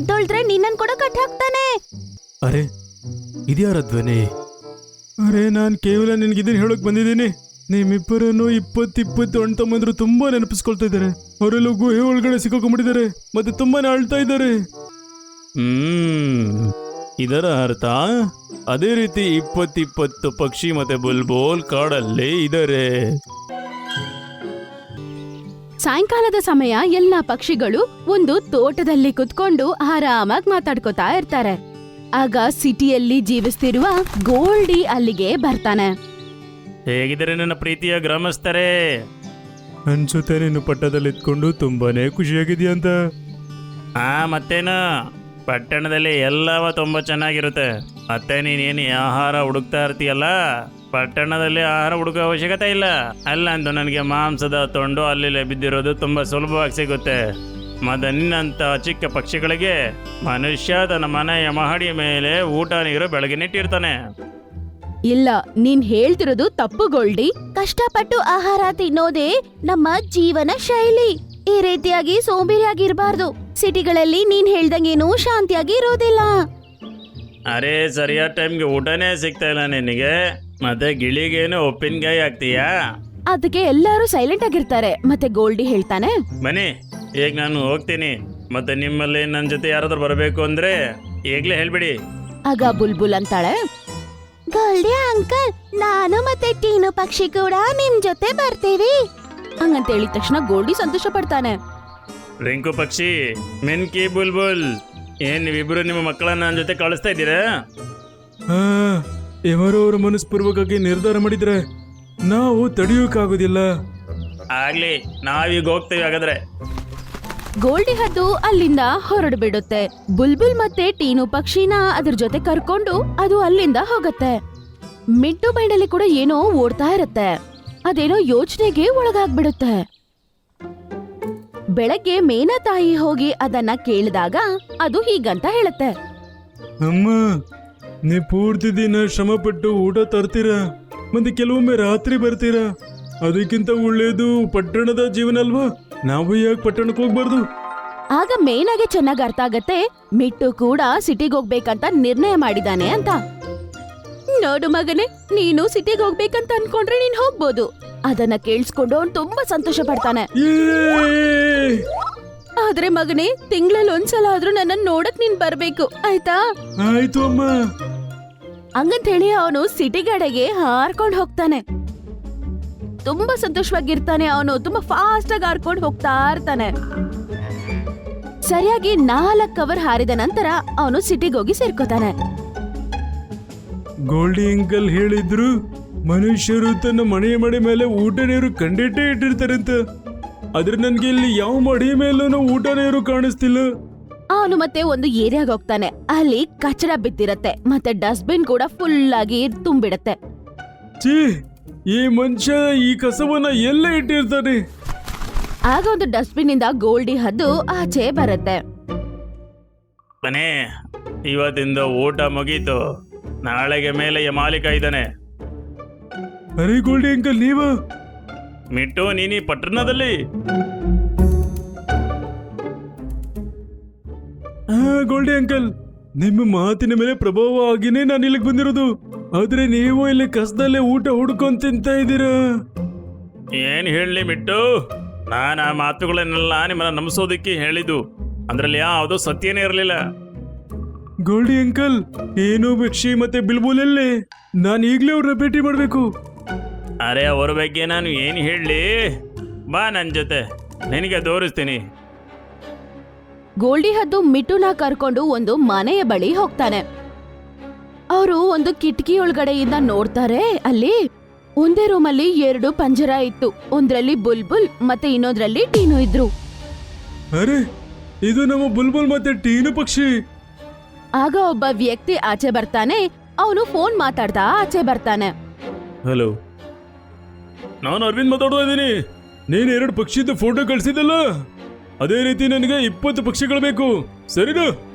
ಎದ್ದೊಳ್ದ್ರೆ ನಿನ್ನನ್ ಕೂಡ ಕಟ್ ಹಾಕ್ತಾನೆ. ಅರೆ ಇದ್ಯಾರ ಧ್ವನಿ? ಅರೆ ನಾನ್ ಕೇವಲ ನಿನ್ಗಿದನ್ ಹೇಳಕ್ ಬಂದಿದ್ದೀನಿ. ನಿಮ್ಮಿಬ್ಬರನ್ನು 20 ಅಣ್ಣ ತಮ್ಮಂದ್ರು ತುಂಬಾ ನೆನಪಿಸ್ಕೊಳ್ತಾ ಇದ್ದಾರೆ. ಅವರೆಲ್ಲ ಗುಹೆ ಒಳಗಡೆ ಸಿಕ್ಕಾಕೊಂಡ್ಬಿಟ್ಟಿದ್ದಾರೆ ಮತ್ತೆ ತುಂಬಾನೇ ಅಳ್ತಾ ಇದ್ದಾರೆ. ಇದರ ಅರ್ಥ ಅದೇ ರೀತಿ 20 ಪಕ್ಷಿ ಮತ್ತೆ ಬುಲ್ಬುಲ್ ಕಾಡಲ್ಲೇ ಇದ್ದಾರೆ. ಸಾಯಂಕಾಲದ ಸಮಯ ಎಲ್ಲಾ ಪಕ್ಷಿಗಳು ಒಂದು ತೋಟದಲ್ಲಿ ಕುತ್ಕೊಂಡು ಆರಾಮಾಗಿ ಮಾತಾಡ್ಕೋತಾ ಇರ್ತಾರೆ. ಆಗ ಸಿಟಿಯಲ್ಲಿ ಜೀವಿಸ್ತಿರುವ ಗೋಲ್ಡಿ ಅಲ್ಲಿಗೆ ಬರ್ತಾನೆ. ಹೇಗಿದ್ದಾರೆ ನನ್ನ ಪ್ರೀತಿಯ ಗ್ರಾಮಸ್ಥರೇ? ಅನ್ಸುತ್ತೆ ನೀನು ಪಟ್ಟಣದಲ್ಲಿ ಇದ್ಕೊಂಡು ತುಂಬಾನೇ ಖುಷಿಯಾಗಿದೆಯಾ ಅಂತ. ಮತ್ತೇನು, ಪಟ್ಟಣದಲ್ಲಿ ಎಲ್ಲವ ತುಂಬ ಚೆನ್ನಾಗಿರುತ್ತೆ. ಮತ್ತೆ ನೀನೇನು ಆಹಾರ ಹುಡುಕ್ತಾ ಇರ್ತೀಯಲ್ಲ, ಪಟ್ಟಣದಲ್ಲಿ ಆಹಾರ ಹುಡುಕೋ ಅವಶ್ಯಕತೆ ಇಲ್ಲ. ಅಲ್ಲ ಅಂದು ನನಗೆ ಮಾಂಸದ ತುಂಡು ಅಲ್ಲಿ ಬಿದ್ದಿರೋದು ತುಂಬ ಸುಲಭವಾಗಿ ಸಿಗುತ್ತೆ. ಮತ್ತೆ ನಿನ್ನಂಥ ಚಿಕ್ಕ ಪಕ್ಷಿಗಳಿಗೆ ಮನುಷ್ಯ ತನ್ನ ಮನೆಯ ಮಹಡಿಯ ಮೇಲೆ ಊಟ ನೀರು ಬೆಳಗ್ಗೆ ನೆಟ್ಟಿರ್ತಾನೆ. ಇಲ್ಲ, ನೀನ್ ಹೇಳ್ತಿರೋದು ತಪ್ಪು ಗೋಲ್ಡಿ. ಕಷ್ಟಪಟ್ಟು ಆಹಾರ ತಿನ್ನೋದೇ ನಮ್ಮ ಜೀವನ ಶೈಲಿ. ಈ ರೀತಿಯಾಗಿ ಸೋಂಬೇರಿಯಾಗಿ ಇರಬಾರ್ದು. ಸಿಟಿಗಳಲ್ಲಿ ನೀನ್ ಹೇಳ್ದಂಗೇನು ಶಾಂತಿಯಾಗಿ ಇರೋದಿಲ್ಲ. ಅರೆ ಸರಿಯಾದ ಟೈಮ್ಗೆ ಊಟನೇ ಸಿಗ್ತಾ ಇಲ್ಲ ನಿನಗೆ, ಮತ್ತೆ ಗಿಳಿಗೇನು ಉಪ್ಪಿನಕಾಯಿ ಹಾಕ್ತೀಯಾ? ಅದಕ್ಕೆ ಎಲ್ಲರೂ ಸೈಲೆಂಟ್ ಆಗಿರ್ತಾರೆ. ಮತ್ತೆ ಗೋಲ್ಡಿ ಹೇಳ್ತಾನೆ, ಬನ್ನಿ ಈಗ ನಾನು ಹೋಗ್ತೀನಿ. ಮತ್ತೆ ನಿಮ್ಮಲ್ಲಿ ನನ್ನ ಜೊತೆ ಯಾರಾದ್ರೂ ಬರಬೇಕು ಅಂದ್ರೆ ಈಗಲೇ ಹೇಳ್ಬಿಡಿ. ಆಗ ಬುಲ್ಬುಲ್ ಅಂತಾಳೆ, ಗೋಲ್ಡಿ ಅಂಕಲ್, ನಾನು ಮತ್ತೆ ಟೀನು ಪಕ್ಷಿ ಕೂಡ ನಿಮ್ ಜೊತೆ ಬರ್ತೀವಿ. ಹಂಗಂತ ಹೇಳಿದ ತಕ್ಷಣ ಗೋಲ್ಡಿ ಸಂತೋಷ ಪಡ್ತಾನೆ. ರಿಂಕು ಪಕ್ಷಿ, ಮಿನ್ಕಿ, ಬುಲ್ಬುಲ್, ಏನ್ ನೀವಿಬ್ರು ನಿಮ್ಮ ಮಕ್ಕಳನ್ನ ನನ್ನ ಜೊತೆ ಕಳಿಸ್ತಾ ಇದ್ದೀರಾ? ಇವರವರು ಮನಸ್ಪೂರ್ವಕವಾಗಿ ನಿರ್ಧಾರ ಮಾಡಿದ್ರೆ ನಾವು ತಡೆಯೋಕ್ಕಾಗೋದಿಲ್ಲ. ಆಗ್ಲಿ, ನಾವೀಗ ಹೋಗ್ತೇವೆ. ಹಾಗಾದ್ರೆ ಗೋಲ್ಡಿ ಹದ್ದು ಅಲ್ಲಿಂದ ಹೊರಡು ಬಿಡುತ್ತೆ. ಬುಲ್ಬುಲ್ ಮತ್ತೆ ಟೀನು ಪಕ್ಷಿನ ಅದ್ರ ಜೊತೆ ಕರ್ಕೊಂಡು ಅದು ಅಲ್ಲಿಂದ ಹೋಗತ್ತೆ. ಮಿಟ್ಟು ಬೈಂಡಲ್ಲಿ ಕೂಡ ಏನೋ ಓಡ್ತಾ ಇರತ್ತೆ. ಅದೇನೋ ಯೋಚನೆಗೆ ಒಳಗಾಗ್ಬಿಡುತ್ತೆ. ಬೆಳಗ್ಗೆ ಮೇನಾ ತಾಯಿ ಹೋಗಿ ಅದನ್ನ ಕೇಳಿದಾಗ ಅದು ಹೀಗಂತ ಹೇಳುತ್ತೆ, ಅಮ್ಮ, ನೀ ಪೂರ್ತಿ ದಿನ ಶ್ರಮ ಪಟ್ಟು ಊಟ ತರ್ತೀರಾ, ಮತ್ತೆ ಕೆಲವೊಮ್ಮೆ ರಾತ್ರಿ ಬರ್ತೀರಾ. ಅದಕ್ಕಿಂತ ಒಳ್ಳೇದು ಪಟ್ಟಣದ ಜೀವನ ಅಲ್ವಾ? ನಾವು ಯಾಕೆ ಪಟ್ಟಣಕ್ಕೆ ಹೋಗ್ಬಾರ್ದು? ಆಗ ಮೇನಾಗೆ ಚೆನ್ನಾಗ್ ಅರ್ಥ ಆಗತ್ತೆ, ಮಿಟ್ಟು ಕೂಡ ಸಿಟಿಗೆ ಹೋಗ್ಬೇಕಂತ ನಿರ್ಣಯ ಮಾಡಿದಾನೆ ಅಂತ. ನೋಡು ಮಗನೇ, ನೀನು ಸಿಟಿಗೆ ಹೋಗ್ಬೇಕಂತ ಅನ್ಕೊಂಡ್ರೆ ನೀನ್ ಹೋಗ್ಬೋದು. ಅದನ್ನ ಕೇಳಿಸ್ಕೊಂಡು ಅವ್ನು ತುಂಬಾ ಸಂತೋಷ ಪಡ್ತಾನೆ. ಆದ್ರೆ ಮಗನೇ, ತಿಂಗಳಲ್ಲಿ ಒಂದ್ಸಲ ಆದ್ರೂ ನನ್ನ ನೋಡಕ್ ನೀನ್ ಬರ್ಬೇಕು, ಆಯ್ತಾ? ಆಯ್ತು ಅಮ್ಮ. ಹಂಗಂತ ಹೇಳಿ ಅವನು ಸಿಟಿ ಕಡೆಗೆ ಹಾರ್ಕೊಂಡು ಹೋಗ್ತಾನೆ. ತುಂಬಾ ಸಂತೋಷವಾಗಿರ್ತಾನೆ. ಅವನು ತುಂಬಾ ಫಾಸ್ಟ್ ಆಗಿ ಹಾರ್ಕೊಂಡು ಹೋಗ್ತಾ ಇರ್ತಾನೆ. ಸರಿಯಾಗಿ 4 ಅವರ್ ಹಾರಿದ ನಂತರ ಅವನು ಸಿಟಿಗೆ ಹೋಗಿ ಸೇರ್ಕೋತಾನೆ. ಗೋಲ್ಡಿ ಅಂಕಲ್ ಹೇಳಿದ್ರು, ಮನುಷ್ಯರು ತನ್ನ ಮನೆಯ ಮಡಿ ಮೇಲೆ ಊಟ ನೀರು ಕಂಡಿಟ್ಟೇ ಇಟ್ಟಿರ್ತಾರೆ ಅಂತ. ಆದ್ರೆ ನನ್ಗೆ ಇಲ್ಲಿ ಯಾವ ಮಡಿ ಮೇಲೂ ಊಟ ನೀರು ಕಾಣಿಸ್ತಿಲ್ಲ. ಅವನು ಮತ್ತೆ ಒಂದು ಏರಿಯಾಗ ಹೋಗ್ತಾನೆ. ಅಲ್ಲಿ ಕಚಡ ಬಿದ್ದಿರತ್ತೆ, ಮತ್ತೆ ಡಸ್ಟ್ಬಿನ್ ಕೂಡ ಫುಲ್ ಆಗಿ ತುಂಬಿಡತ್ತೆ. ಛೀ, ಈ ಮನುಷ್ಯ ಈ ಕಸವನ್ನ ಎಲ್ಲ ಇಟ್ಟಿರ್ತಾನೆ. ಆಗ ಒಂದು ಡಸ್ಟ್ಬಿನ್ ಇಂದ ಗೋಲ್ಡಿ ಹದ್ದು ಆಚೆ ಬರುತ್ತೆ. ಮನೆ, ಇವತ್ತಿಂದ ಊಟ ಮುಗೀತು. ನಾಳೆಗೆ ಮೇಲೆ ಮಾಲೀಕ ಇದ್ದಾನೆ. ಅರೆ ಗೋಲ್ಡಿ ಅಂಕಲ್, ನೀವ? ಮಿಟ್ಟು, ನೀನಿ ಪಟ್ಟಣದಲ್ಲಿ? ಗೋಲ್ಡಿ ಅಂಕಲ್, ನಿಮ್ಮ ಮಾತಿನ ಮೇಲೆ ಪ್ರಭಾವ ಆಗಿನೇ ನಾನು ಇಲ್ಲಿಗೆ ಬಂದಿರೋದು. ಆದ್ರೆ ನೀವು ಇಲ್ಲಿ ಕಸದಲ್ಲೇ ಊಟ ಹುಡ್ಕೊಂಡ್ ತಿಂತ ಇದ್ದೀರಾ. ಏನ್ ಹೇಳಲಿ ಮಿಟ್ಟು, ನಾನು ಆ ಮಾತುಗಳನ್ನೆಲ್ಲ ನಿಮ್ಮನ್ನ ನಂಬಿಸೋದಕ್ಕೆ ಹೇಳಿದ್ದು. ಅದ್ರಲ್ಲಿ ಯಾವುದೋ ಸತ್ಯನೇ ಇರಲಿಲ್ಲ. ಗೋಲ್ಡಿ ಅಂಕಲ್, ಏನು ಪಕ್ಷಿ ಮತ್ತೆ ಬಿಲ್ಬುಲಲ್ಲಿ ನಾನು ಈಗಲೇ ಅವ್ರನ್ನ ಭೇಟಿ ಮಾಡಬೇಕು. ಅರೆ ಅವ್ರ ಬಗ್ಗೆ ನಾನು ಏನು ಹೇಳಲಿ, ಬಾ ನನ್ನ ಜೊತೆ, ನಿನಗೆ ತೋರಿಸ್ತೀನಿ. ಗೋಲ್ಡಿ ಹದ್ದು ಮಿಟ್ಟುನ ಕರ್ಕೊಂಡು ಒಂದು ಮನೆಯ ಬಳಿ ಹೋಗ್ತಾನೆ. ಅವರು ಒಂದು ಕಿಟಕಿ ಒಳಗಡೆಯಿಂದ ನೋಡ್ತಾರೆ. ಅಲ್ಲಿ ಒಂದೇ ರೂಮಲ್ಲಿ 2 ಪಂಜರ ಇತ್ತು. ಒಂದ್ರಲ್ಲಿ ಬುಲ್ಬುಲ್ ಮತ್ತೆ ಇನ್ನೊಂದ್ರಲ್ಲಿ ಟೀನು ಇದ್ರು. ಅರೆ, ಇದು ನಮ್ಮ ಬುಲ್ಬುಲ್ ಮತ್ತೆ ಟೀನು ಪಕ್ಷಿ. ಆಗ ಒಬ್ಬ ವ್ಯಕ್ತಿ ಆಚೆ ಬರ್ತಾನೆ. ಅವನು ಫೋನ್ ಮಾತಾಡ್ತಾ ಆಚೆ ಬರ್ತಾನೆ. ಹಲೋ, ನಾನು ಅರವಿಂದ್ ಮಾತಾಡ್ತಾ ಇದ್ದೀನಿ. ನೀನು 2 ಪಕ್ಷಿದ ಫೋಟೋ ಕಳಿಸಿದಲ್ಲ, ಅದೇ ರೀತಿ ನನಗೆ 20 ಪಕ್ಷಿಗಳು ಬೇಕು. ಸರಿನಾ?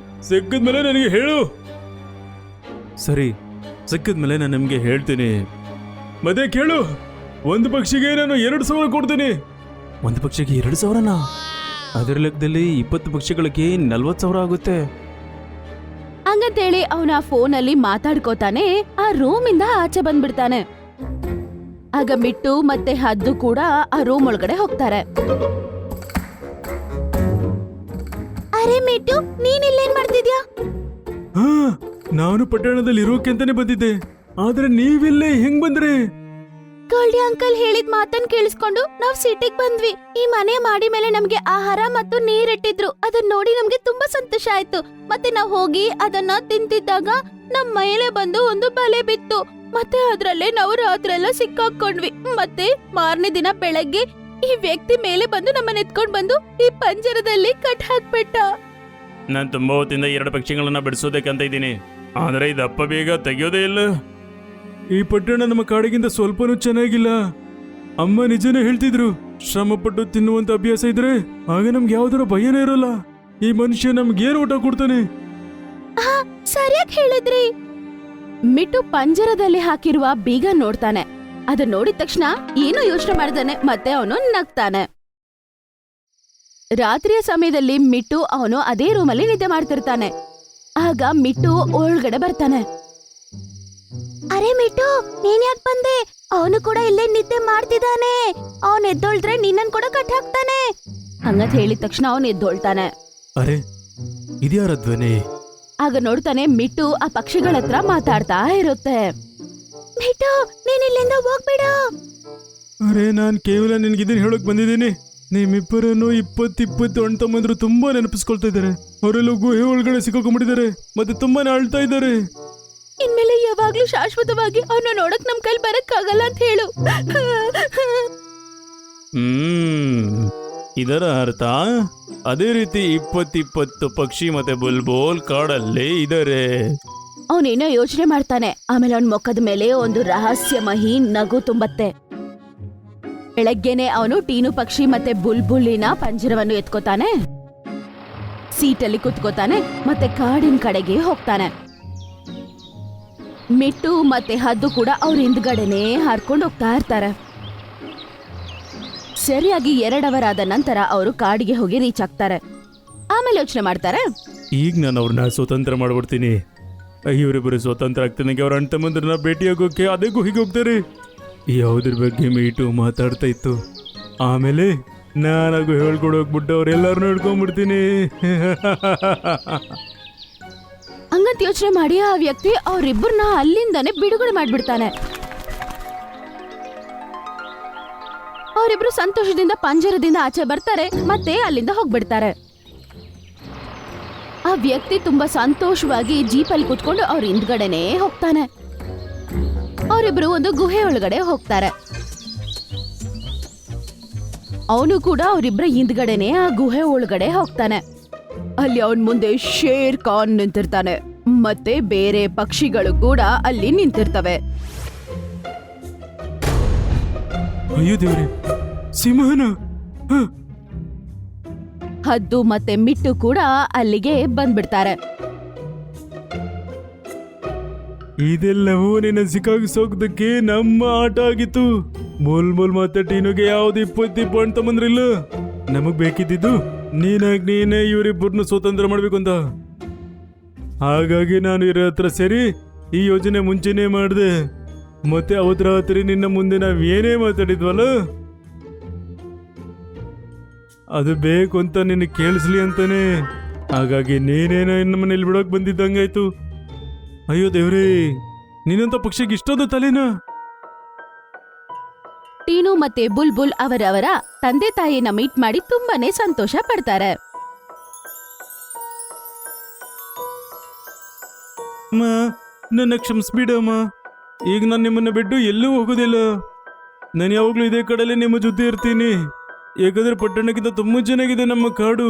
ಸಿಕ್ಕಿದ್ಮೇಲೆ ನನಗೆ ಹೇಳು. ಸರಿ, ಸಿಕ್ಕಿದ್ಮೇಲೆ ನಾನು ನಿಮಗೆ ಹೇಳ್ತೀನಿ. ಮತ್ತೆ ಕೇಳು, ಒಂದು ಪಕ್ಷಿಗೆ ನಾನು 2,000 ಕೊಡ್ತೀನಿ. ಒಂದು ಪಕ್ಷಿಗೆ 2,000ನಾ? ಅದರ ಲೆಕ್ಕದಲ್ಲಿ 20 ಪಕ್ಷಿಗಳಿಗೆ 40,000 ಆಗುತ್ತೆ. ಹಂಗಂತೇಳಿ ಅವನ ಫೋನಲ್ಲಿ ಮಾತಾಡ್ಕೋತಾನೆ ಆ ರೂಮ್ ಇಂದ ಆಚೆ ಬಂದ್ಬಿಡ್ತಾನೆ. ಆಗ ಮಿಟ್ಟು ಮತ್ತೆ ಹದ್ದು ಕೂಡ ಆ ರೂಮ್ ಒಳಗಡೆ ಹೋಗ್ತಾರೆ. ಅರೆ ಮಿಟ್ಟು, ನೀನ್ ಇಲ್ಲೇನ್ ಮಾಡ್ತಿದ್ಯಾ? ಹಾ, ನಾನು ಪಟ್ಟಣದಲ್ಲಿ ಇರೋಕೆ ಅಂತಾನೆ ಬಂದಿದ್ದೆ. ಆದ್ರೆ ನೀವಿಲ್ಲೇ ಹೆಂಗ್ ಬಂದ್ರಿ? ಗೋಲ್ಡಿ ಅಂಕಲ್ ಹೇಳಿದ ಮಾತನ್ ಕೇಳಿಸ್ಕೊಂಡು ನಾವ್ ಸಿಟಿಗ್ ಬಂದ್ವಿ. ಈ ಮನೆ ಮಾಡಿ ಮೇಲೆ ನಮ್ಗೆ ಆಹಾರ ಮತ್ತು ನೀರಿಟ್ಟಿದ್ರು. ಅದನ್ನ ನೋಡಿ ನಮ್ಗೆ ತುಂಬಾ ಸಂತೋಷ ಆಯ್ತು. ಮತ್ತೆ ನಾವ್ ಹೋಗಿ ಅದನ್ನ ತಿಂತಿದ್ದಾಗ ನಮ್ ಮೇಲೆ ಬಂದು ಒಂದು ಬಲೆ ಬಿತ್ತು. ಮತ್ತೆ ಅದ್ರಲ್ಲೇ ನಾವು ರಾತ್ರಿ ಎಲ್ಲ ಸಿಕ್ಕಾಕೊಂಡ್ವಿ. ಮತ್ತೆ ಮಾರನೇ ದಿನ ಬೆಳಗ್ಗೆ ಈ ವ್ಯಕ್ತಿ ಮೇಲೆ ಬಂದು ನಮ್ಮನ್ನ ಎತ್ಕೊಂಡ್ ಬಂದು ಈ ಪಂಜರದಲ್ಲಿ ಕಟ್ ಹಾಕ್ಬಿಟ್ಟ. ನಾನು ತುಂಬಾ ಹೊತ್ತಿಂದ 2 ಪಕ್ಷಿಗಳನ್ನ ಬಿಡಿಸೋದಕ್ಕಂತ ಇದ್ದೀನಿ, ಆದ್ರೆ ಇದಪ್ಪ ಬೇಗ ತೆಗಿಯೋದೇ ಇಲ್ಲ. ಈ ಪಟ್ಟಣ ನಮ್ಮ ಕಾಡಿಗಿಂತ ಸ್ವಲ್ಪನೂ ಚೆನ್ನಾಗಿಲ್ಲ. ಅಮ್ಮ ನಿಜನೇ ಹೇಳ್ತಿದ್ರು, ಶ್ರಮಪಟ್ಟು ತಿನ್ನುವಂತ ಅಭ್ಯಾಸ ಇದ್ರೆ ಆಗ ನಮ್ಗೆ ಯಾವ್ದಾರ ಭಯನೇ ಇರೋಲ್ಲ. ಈ ಮನುಷ್ಯ ನಮ್ಗೇನು ಊಟ ಕೊಡ್ತಾನೆ? ಸರಿಯಾಗಿ ಹೇಳಿದ್ರಿ. ಮಿಟ್ಟು ಪಂಜರದಲ್ಲಿ ಹಾಕಿರುವ ಬೀಗ ನೋಡ್ತಾನೆ. ಅದನ್ನ ನೋಡಿದ ತಕ್ಷಣ ಏನೋ ಯೋಚನೆ ಮಾಡ್ತಾನೆ, ಮತ್ತೆ ಅವನು ನಗ್ತಾನೆ. ರಾತ್ರಿಯ ಸಮಯದಲ್ಲಿ ಮಿಟ್ಟು ಅವನು ಅದೇ ರೂಮಲ್ಲಿ ನಿದ್ದೆ ಮಾಡ್ತಿರ್ತಾನೆ. ಆಗ ಮಿಟ್ಟು ಒಳಗಡೆ ಬರ್ತಾನೆ. ಅರೆ ಮಿಟ್ಟು, ನೀನ್ ಯಾಕೆ ಬಂದೆ? ಅವನು ಕೂಡ ಇಲ್ಲೇ ನಿದ್ದೆ ಮಾಡ್ತಿದ್ದಾನೆ. ಅವನ್ ಎದ್ದೊಳ್ದ್ರೆ ನಿನ್ನನ್ ಕೂಡ ಕಟ್ ಹಾಕ್ತಾನೆ. ಹಂಗಂತ ಹೇಳಿದ ತಕ್ಷಣ ಅವನು ಎದ್ದೊಳ್ತಾನೆ. ಅರೆ, ಇದ್ಯಾರ ಧ್ವನಿ? ಆಗ ನೋಡ್ತಾನೆ ಮಿಟ್ಟು ಆ ಪಕ್ಷಿಗಳ ಹತ್ರ ಮಾತಾಡ್ತಾ ಇರುತ್ತೆ. ಮಿಟ್ಟು, ನೀನ್ ಇಲ್ಲಿಂದ ಹೋಗ್ಬೇಡ. ಅರೆ, ನಾನ್ ಕೇವಲ ನಿನ್ಗಿದನ್ ಹೇಳಕ್ ಬಂದಿದ್ದೀನಿ. ನಿಮ್ಮಿಬ್ಬರನ್ನು 20 ಅಣ್ಣ ತಮ್ಮಂದ್ರು ತುಂಬಾ ನೆನಪಿಸ್ಕೊಳ್ತಾ ಇದ್ದಾರೆ. ಅವರೆಲ್ಲ ಗುಹೆ ಒಳಗಡೆ ಸಿಕ್ಕಾಕೊಂಡ್ಬಿಟ್ಟಿದ್ದಾರೆ, ಮತ್ತೆ ತುಂಬಾನೇ ಅಳ್ತಾ ಇದ್ದಾರೆ. ಇನ್ಮೇಲೆ ಯಾವಾಗ್ಲೂ ಶಾಶ್ವತವಾಗಿ ಅವನ್ನ ನೋಡಕ್ ನಮ್ ಕೈಲಿ ಬರಕ್ ಆಗಲ್ಲ ಅಂತ ಹೇಳು. ಇದರ ಅರ್ಥ ಅದೇ ರೀತಿ 20 ಪಕ್ಷಿ ಮತ್ತೆ ಬುಲ್ಬುಲ್ ಕಾಡಲ್ಲೇ ಇದಾರೆ. ಅವನೇನೋ ಯೋಚನೆ ಮಾಡ್ತಾನೆ. ಆಮೇಲೆ ಅವನ್ ಮುಖದ ಮೇಲೆ ಒಂದು ರಹಸ್ಯಮಹಿ ನಗು ತುಂಬತ್ತೆ. ಬೆಳಗ್ಗೆನೆ ಅವನು ಟೀನು ಪಕ್ಷಿ ಮತ್ತೆ ಬುಲ್ಬುಲ್ಲಿನ ಪಂಜರವನ್ನು ಎತ್ಕೋತಾನೆ, ಸೀಟಲ್ಲಿ ಕುತ್ಕೋತಾನೆ, ಮತ್ತೆ ಕಾಡಿನ ಕಡೆಗೆ ಹೋಗ್ತಾನೆ. ಮಿಟ್ಟು ಮತ್ತೆ ಹದ್ದು ಕೂಡ ಅವ್ರ ಹಿಂದ್ಗಡೆನೆ ಹಾರ್ಕೊಂಡು ಹೋಗ್ತಾ ಇರ್ತಾರೆ. ಸರಿಯಾಗಿ 2 ಅವರ್ ಆದ ನಂತರ ಅವರು ಕಾಡಿಗೆ ಹೋಗಿ ರೀಚ್ ಆಗ್ತಾರೆ. ಆಮೇಲೆ ಯೋಚನೆ ಮಾಡ್ತಾರೆ, ಈಗ ನಾನು ಅವ್ರನ್ನ ಸ್ವತಂತ್ರ ಮಾಡ್ಬಿಡ್ತೀನಿ. ಇವರಿಬ್ಬರು ಸ್ವತಂತ್ರ ಆಗ್ತಾನೆ ಅವ್ರ ಅಣ್ಣ ತಮ್ಮಂದ್ರನ್ನ ಭೇಟಿಯಾಗೋಕೆ ಅದೇ ಗುಹಿಗೆ ಹೋಗ್ತಾರೆ. ಯಾವುದ್ರ ಬಗ್ಗೆ ಮೀಟು ಮಾತಾಡ್ತಾ ಇತ್ತು. ಆಮೇಲೆ ನಾನಾಗು ಹೇಳ್ಕೊಂಡು ಹೋಗ್ಬಿಟ್ಟು ಅವ್ರೆಲ್ಲಾರನ್ನೂ ಹಿಡ್ಕೊಂಡ್ಬಿಡ್ತೀನಿ. ಹಂಗಂತ ಯೋಚನೆ ಮಾಡಿ ಆ ವ್ಯಕ್ತಿ ಅವ್ರಿಬ್ಬರನ್ನ ಅಲ್ಲಿಂದಾನೆ ಬಿಡುಗಡೆ ಮಾಡ್ಬಿಡ್ತಾನೆ. ಅವರಿಬ್ರು ಸಂತೋಷದಿಂದ ಪಂಜರದಿಂದ ಆಚೆ ಬರ್ತಾರೆ, ಮತ್ತೆ ಅಲ್ಲಿಂದ ಹೋಗ್ಬಿಡ್ತಾರೆ. ಆ ವ್ಯಕ್ತಿ ತುಂಬಾ ಸಂತೋಷವಾಗಿ ಜೀಪಲ್ಲಿ ಕುತ್ಕೊಂಡು ಅವ್ರ ಹಿಂದ್ಗಡೆನೆ ಹೋಗ್ತಾನೆ. ಅವರಿಬ್ರು ಒಂದು ಗುಹೆ ಒಳಗಡೆ ಹೋಗ್ತಾರೆ. ಅವನು ಕೂಡ ಅವರಿಬ್ಬರ ಹಿಂದ್ಗಡೆನೆ ಆ ಗುಹೆ ಒಳಗಡೆ ಹೋಗ್ತಾನೆ. ಅಲ್ಲಿ ಅವನ್ ಮುಂದೆ ಶೇರ್ ಖಾನ್ ನಿಂತಿರ್ತಾನೆ, ಮತ್ತೆ ಬೇರೆ ಪಕ್ಷಿಗಳು ಕೂಡ ಅಲ್ಲಿ ನಿಂತಿರ್ತವೆ. ಅಯ್ಯೋ ದೇವ್ರೆ, ಸಿಂಹನ! ಹದ್ದು ಮತ್ತೆ ಮಿಟ್ಟು ಕೂಡ ಅಲ್ಲಿಗೆ ಬಂದ್ಬಿಡ್ತಾರೆ. ಇದೆಲ್ಲವೂ ನಿನ್ನ ಸಿಕ್ಕಾಗಿಸೋದಕ್ಕೆ ನಮ್ಮ ಆಟ ಆಗಿತ್ತು. ಬುಲ್ಬುಲ್ ಮತ್ತೆ ಟೀನುಗೆ ಯಾವ್ದು 20 ಅಣ್ಣ ತಮ್ಮಂದ್ರಿಲ್ಲ. ನಮಗ್ ಬೇಕಿದ್ದು ನೀನೇ ಇವರಿಬ್ಬರನ್ನು ಸ್ವತಂತ್ರ ಮಾಡ್ಬೇಕು ಅಂತ. ಹಾಗಾಗಿ ನಾನು ಇರೋ ಹತ್ರ ಸೇರಿ ಈ ಯೋಜನೆ ಮುಂಚೆನೆ ಮಾಡಿದೆ. ಮತ್ತೆ ಅವತ್ ರಾತ್ರಿ ನಿನ್ನ ಮುಂದೆ ನಾವ್ ಏನೇ ಮಾತಾಡಿದ್ವಲ್ಲ, ಅದು ಬೇಕು ಅಂತ ನಿನ್ನ ಕೇಳಿಸ್ಲಿ ಅಂತಾನೆ. ಹಾಗಾಗಿ ನೀನೇನೋ ಇನ್ನು ಮನೇಲಿ ಬಿಡೋಕ್ ಬಂದಿದ್ದಂಗಾಯ್ತು. ಅಯ್ಯೋ ದೇವ್ರೇ, ನೀನಂತ ಪಕ್ಷಿಗೆ ಇಷ್ಟೊಂದು ತಲೆನಾ? ಟೀನು ಮತ್ತೆ ಬುಲ್ಬುಲ್ ಅವರವರ ತಂದೆ ತಾಯಿನ ಮೀಟ್ ಮಾಡಿ ತುಂಬಾನೇ ಸಂತೋಷ ಪಡ್ತಾರೆ. ಅಮ್ಮ, ನನ್ನ ಕ್ಷಮಿಸ್ಬಿಡಮ್ಮ. ಈಗ ನಾನು ನಿಮ್ಮನ್ನ ಬಿಟ್ಟು ಎಲ್ಲೂ ಹೋಗೋದಿಲ್ಲ. ನಾನು ಯಾವಾಗ್ಲೂ ಇದೇ ಕಡೆಯಲ್ಲೇ ನಿಮ್ಮ ಜೊತೆ ಇರ್ತೀನಿ. ಯಾಕಂದ್ರೆ ಪಟ್ಟಣಕ್ಕಿಂತ ತುಂಬಾ ಚೆನ್ನಾಗಿದೆ ನಮ್ಮ ಕಾಡು.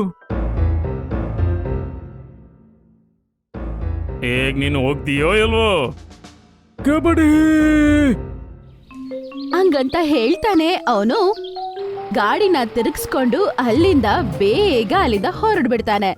ಹೇಗ ನೀನು ಹೋಗ್ತೀಯೋ ಇಲ್ವೋ? ಕಬಡ್ಡಿ ಹಂಗಂತ ಹೇಳ್ತಾನೆ ಅವನು ಗಾಡಿನ ತಿರುಗಿಸ್ಕೊಂಡು ಅಲ್ಲಿಂದ ಬೇಗ ಅಲ್ಲಿಂದ ಹೊರಡ್ಬಿಡ್ತಾನೆ.